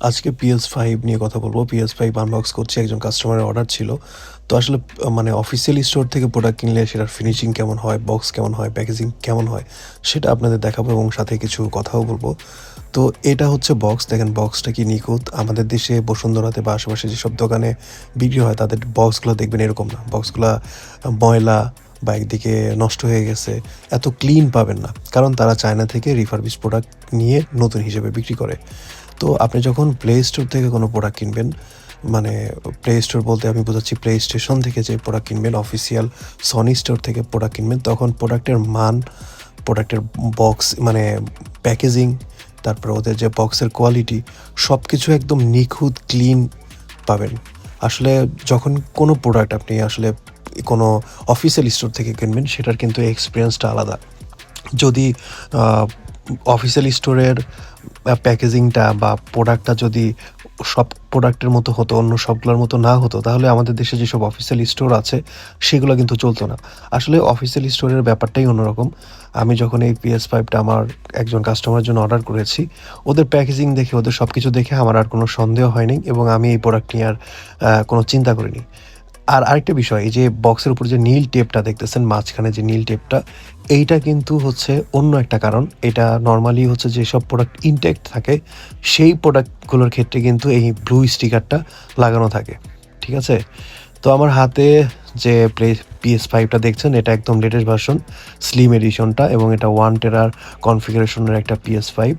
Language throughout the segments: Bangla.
আজকে PS5 নিয়ে কথা বলবো। PS5 আনবক্স করছি, একজন কাস্টমারের অর্ডার ছিল। তো আসলে মানে অফিসিয়াল স্টোর থেকে প্রোডাক্ট কিনলে সেটার ফিনিশিং কেমন হয়, বক্স কেমন হয়, প্যাকেজিং কেমন হয় সেটা আপনাদের দেখাবো এবং সাথে কিছু কথাও বলবো। তো এটা হচ্ছে বক্স, দেখেন বক্সটা কি নিখুঁত। আমাদের দেশে বসুন্ধরাতে বা আশেপাশে যেসব দোকানে বিক্রি হয় তাদের বক্সগুলো দেখবেন এরকম না। বক্সগুলা ময়লা বা একদিকে নষ্ট হয়ে গেছে, এত ক্লিন পাবেন না, কারণ তারা চায়না থেকে রিফারবিশ প্রোডাক্ট নিয়ে নতুন হিসেবে বিক্রি করে। তো আপনি যখন প্লে স্টোর থেকে কোনো প্রোডাক্ট কিনবেন, মানে প্লে স্টোর বলতে আমি বোঝাচ্ছি প্লে স্টেশন থেকে যে প্রোডাক্ট কিনবেন, অফিসিয়াল সনি স্টোর থেকে প্রোডাক্ট কিনবেন, তখন প্রোডাক্টের মান, প্রোডাক্টের বক্স মানে প্যাকেজিং, তারপরে ওদের যে বক্সের কোয়ালিটি, সব কিছু একদম নিখুঁত ক্লিন পাবেন। আসলে যখন কোনো প্রোডাক্ট আপনি আসলে কোনো অফিসিয়াল স্টোর থেকে কিনবেন সেটার কিন্তু এক্সপিরিয়েন্সটা আলাদা। যদি অফিসিয়াল স্টোরের প্যাকেজিংটা বা প্রোডাক্টটা যদি সব প্রোডাক্টের মতো হতো, অন্য সবগুলোর মতো না হতো, তাহলে আমাদের দেশে যেসব অফিসিয়াল স্টোর আছে সেগুলো কিন্তু চলতো না। আসলে অফিসিয়াল স্টোরের ব্যাপারটাই অন্যরকম। আমি যখন এই PS5টা আমার একজন কাস্টমারের জন্য অর্ডার করেছি, ওদের প্যাকেজিং দেখে, ওদের সব কিছু দেখে আমার আর কোনো সন্দেহ হয়নি এবং আমি এই প্রোডাক্ট নিয়ে আর কোনো চিন্তা করিনি। আর আরেকটা বিষয়, এই যে বক্সের উপর যে নীল টেপটা দেখতেছেন, মাঝখানে যে নীল টেপটা, এইটা কিন্তু হচ্ছে অন্য একটা কারণ। এটা নরমালি হচ্ছে যেসব প্রোডাক্ট ইনটেক্ট থাকে সেই প্রোডাক্টগুলোর ক্ষেত্রে কিন্তু এই ব্লু স্টিকারটা লাগানো থাকে। ঠিক আছে? তো আমার হাতে যে PS5টা দেখছেন, এটা একদম লেটেস্ট ভার্সন, স্লিম এডিশনটা, এবং এটা 1 টেরার কনফিগারেশনের একটা PS5।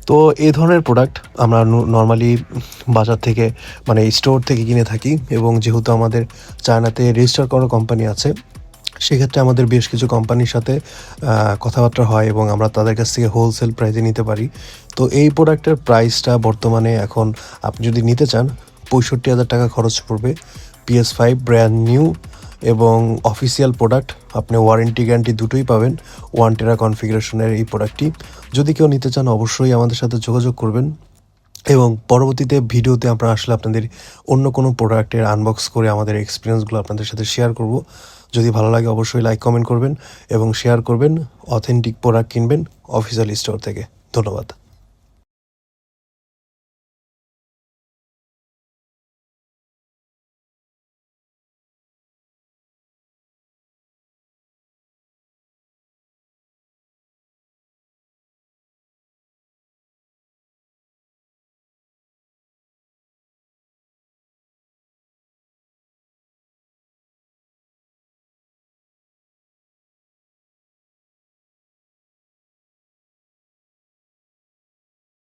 তো এই ধরনের প্রোডাক্ট আমরা নরমালি বাজার থেকে, মানে স্টোর থেকে কিনে থাকি, এবং যেহেতু আমাদের চায়নাতে রেজিস্টার করা কোম্পানি আছে, সেক্ষেত্রে আমাদের বেশ কিছু কোম্পানির সাথে কথাবার্তা হয় এবং আমরা তাদের কাছ থেকে হোলসেল প্রাইসে নিতে পারি। তো এই প্রোডাক্টের প্রাইসটা বর্তমানে এখন আপনি যদি নিতে চান, 65,000 টাকা খরচ পড়বে। PS5 ব্র্যান্ড নিউ এবং অফিসিয়াল প্রোডাক্ট, আপনি ওয়ারেন্টি গ্যারান্টি দুটোই পাবেন 1 টেরা কনফিগারেশনের এই প্রোডাক্টটি। যদি কেউ নিতে চান অবশ্যই আমাদের সাথে যোগাযোগ করবেন, এবং পরবর্তীতে ভিডিওতে আমরা আসলে আপনাদের অন্য কোনো প্রোডাক্টের আনবক্স করে আমাদের এক্সপিরিয়েন্সগুলো আপনাদের সাথে শেয়ার করব। যদি ভালো লাগে অবশ্যই লাইক কমেন্ট করবেন এবং শেয়ার করবেন। অথেন্টিক প্রোডাক্ট কিনবেন অফিসিয়াল স্টোর থেকে। ধন্যবাদ।